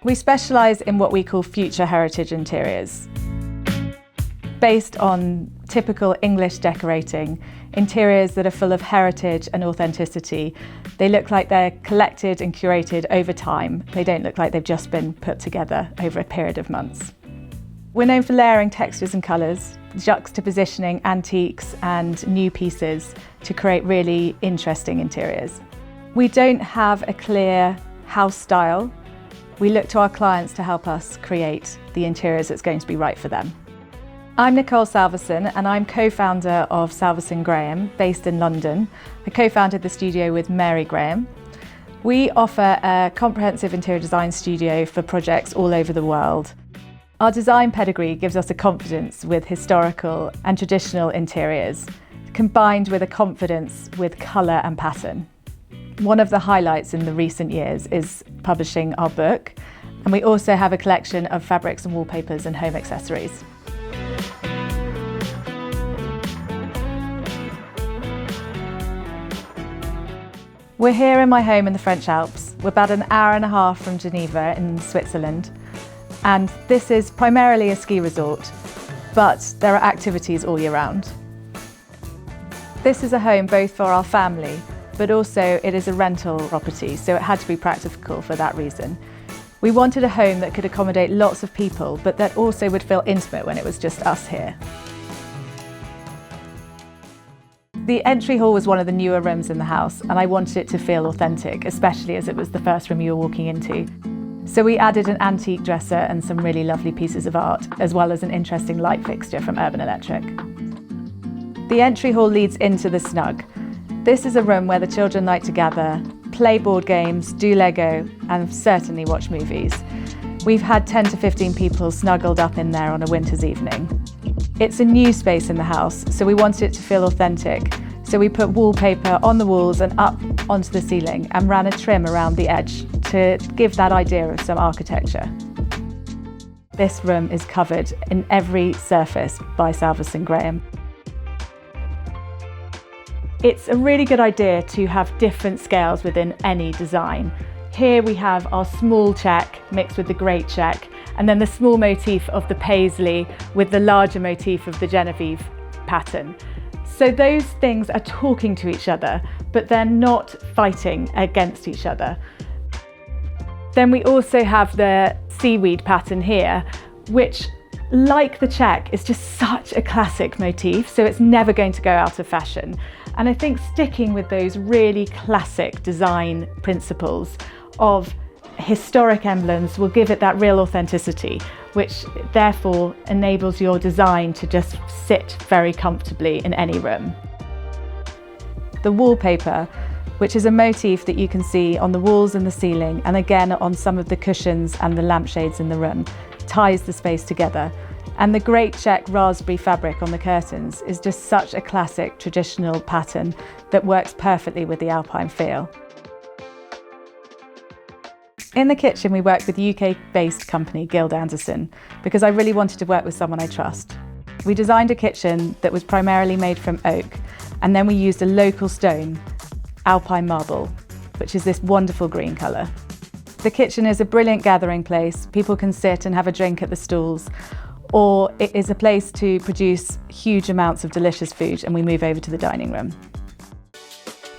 We specialise in what we call future heritage interiors. Based on typical English decorating, interiors that are full of heritage and authenticity. They look like they're collected and curated over time. They don't look like they've just been put together over a period of months. We're known for layering textures and colours, juxtapositioning antiques and new pieces to create really interesting interiors. We don't have a clear house style. We look to our clients to help us create the interiors that's going to be right for them. I'm Nicole Salvesen and I'm co-founder of Salvesen Graham, based in London. I co-founded the studio with Mary Graham. We offer a comprehensive interior design studio for projects all over the world. Our design pedigree gives us a confidence with historical and traditional interiors, combined with a confidence with colour and pattern. One of the highlights in the recent years is publishing our book, and we also have a collection of fabrics and wallpapers and home accessories. We're here in my home in the French Alps. We're about an hour and a half from Geneva in Switzerland. And this is primarily a ski resort, but there are activities all year round. This is a home both for our family, but also it is a rental property, so it had to be practical for that reason. We wanted a home that could accommodate lots of people, but that also would feel intimate when it was just us here. The entry hall was one of the newer rooms in the house, and I wanted it to feel authentic, especially as it was the first room you were walking into. So we added an antique dresser and some really lovely pieces of art, as well as an interesting light fixture from Urban Electric. The entry hall leads into the Snug. This is a room where the children like to gather, play board games, do Lego, and certainly watch movies. We've had 10 to 15 people snuggled up in there on a winter's evening. It's a new space in the house, so we wanted it to feel authentic. So we put wallpaper on the walls and up onto the ceiling and ran a trim around the edge to give that idea of some architecture. This room is covered in every surface by Salvesen Graham. It's a really good idea to have different scales within any design. Here we have our small check mixed with the great check, and then the small motif of the paisley with the larger motif of the Genevieve pattern. So those things are talking to each other, but they're not fighting against each other. Then we also have the seaweed pattern here, which, like the check, is just such a classic motif, so it's never going to go out of fashion. And I think sticking with those really classic design principles of historic emblems will give it that real authenticity, which therefore enables your design to just sit very comfortably in any room. The wallpaper, which is a motif that you can see on the walls and the ceiling, and again on some of the cushions and the lampshades in the room, ties the space together. And the great check raspberry fabric on the curtains is just such a classic traditional pattern that works perfectly with the alpine feel. In the kitchen, we worked with UK-based company Guild Anderson because I really wanted to work with someone I trust. We designed a kitchen that was primarily made from oak, and then we used a local stone, alpine marble, which is this wonderful green colour. The kitchen is a brilliant gathering place. People can sit and have a drink at the stools, or it is a place to produce huge amounts of delicious food, and we move over to the dining room.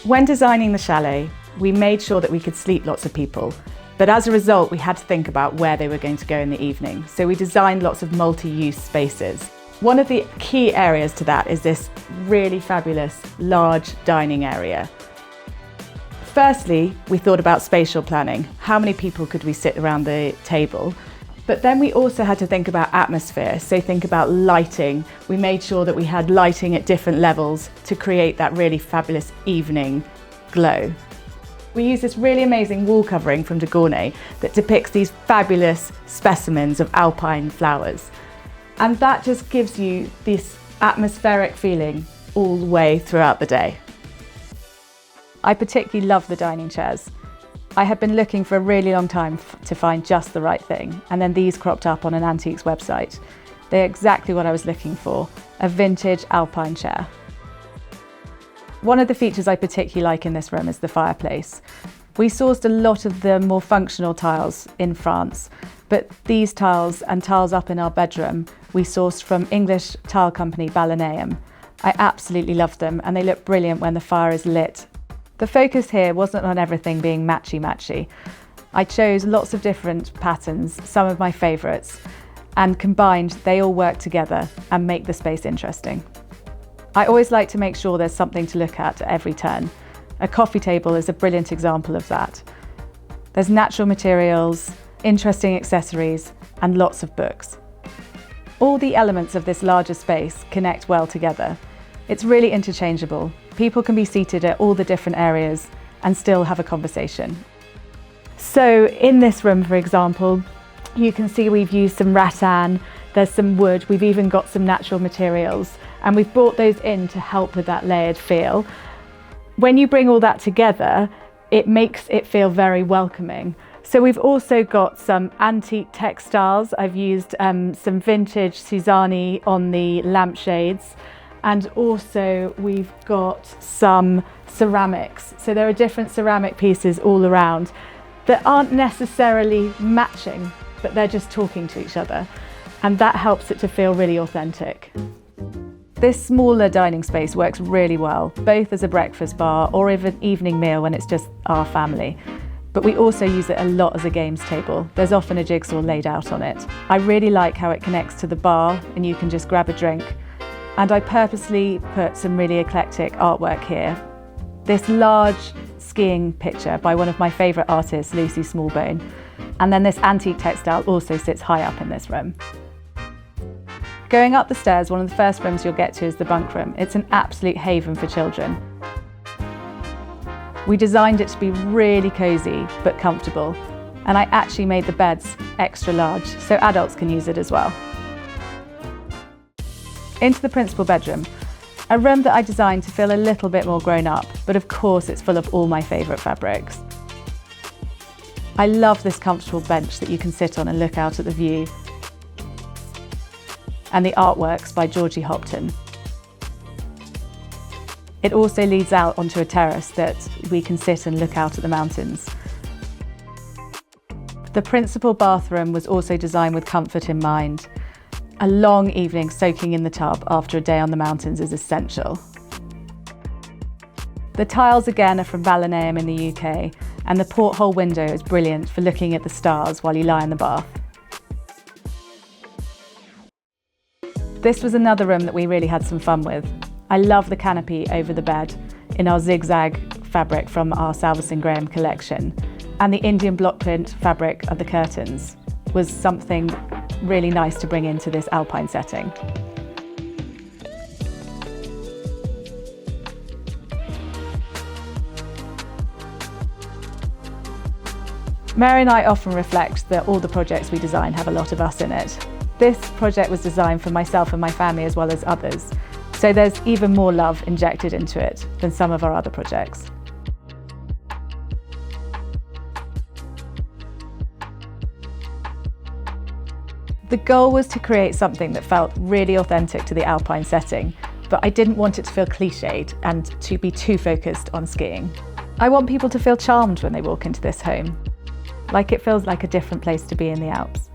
When designing the chalet, we made sure that we could sleep lots of people. But as a result, we had to think about where they were going to go in the evening. So we designed lots of multi-use spaces. One of the key areas to that is this really fabulous, large dining area. Firstly, we thought about spatial planning. How many people could we sit around the table? But then we also had to think about atmosphere. So think about lighting. We made sure that we had lighting at different levels to create that really fabulous evening glow. We use this really amazing wall covering from de Gournay that depicts these fabulous specimens of alpine flowers. And that just gives you this atmospheric feeling all the way throughout the day. I particularly love the dining chairs. I had been looking for a really long time to find just the right thing, and then these cropped up on an antiques website. They're exactly what I was looking for, a vintage alpine chair. One of the features I particularly like in this room is the fireplace. We sourced a lot of the more functional tiles in France, but these tiles and tiles up in our bedroom we sourced from English tile company Ballineum. I absolutely love them and they look brilliant when the fire is lit. The focus here wasn't on everything being matchy-matchy. I chose lots of different patterns, some of my favourites, and combined they all work together and make the space interesting. I always like to make sure there's something to look at every turn. A coffee table is a brilliant example of that. There's natural materials, interesting accessories, and lots of books. All the elements of this larger space connect well together. It's really interchangeable. People can be seated at all the different areas and still have a conversation. So in this room, for example, you can see we've used some rattan, there's some wood, we've even got some natural materials, and we've brought those in to help with that layered feel. When you bring all that together, it makes it feel very welcoming. So we've also got some antique textiles. I've used some vintage Suzani on the lampshades, and also we've got some ceramics. So there are different ceramic pieces all around that aren't necessarily matching, but they're just talking to each other. And that helps it to feel really authentic. This smaller dining space works really well, both as a breakfast bar or even evening meal when it's just our family. But we also use it a lot as a games table. There's often a jigsaw laid out on it. I really like how it connects to the bar and you can just grab a drink. And I purposely put some really eclectic artwork here. This large skiing picture by one of my favourite artists, Lucy Smallbone. And then this antique textile also sits high up in this room. Going up the stairs, one of the first rooms you'll get to is the bunk room. It's an absolute haven for children. We designed it to be really cosy but comfortable, and I actually made the beds extra large so adults can use it as well. Into the principal bedroom, a room that I designed to feel a little bit more grown up, but of course it's full of all my favourite fabrics. I love this comfortable bench that you can sit on and look out at the view, and the artworks by Georgie Hopton. It also leads out onto a terrace that we can sit and look out at the mountains. The principal bathroom was also designed with comfort in mind. A long evening soaking in the tub after a day on the mountains is essential. The tiles again are from Ballineum in the UK, and the porthole window is brilliant for looking at the stars while you lie in the bath. This was another room that we really had some fun with. I love the canopy over the bed in our zigzag fabric from our Salvesen Graham collection. And the Indian block print fabric of the curtains was something really nice to bring into this alpine setting. Mary and I often reflect that all the projects we design have a lot of us in it. This project was designed for myself and my family as well as others. So there's even more love injected into it than some of our other projects. The goal was to create something that felt really authentic to the alpine setting, but I didn't want it to feel cliched and to be too focused on skiing. I want people to feel charmed when they walk into this home, like it feels like a different place to be in the Alps.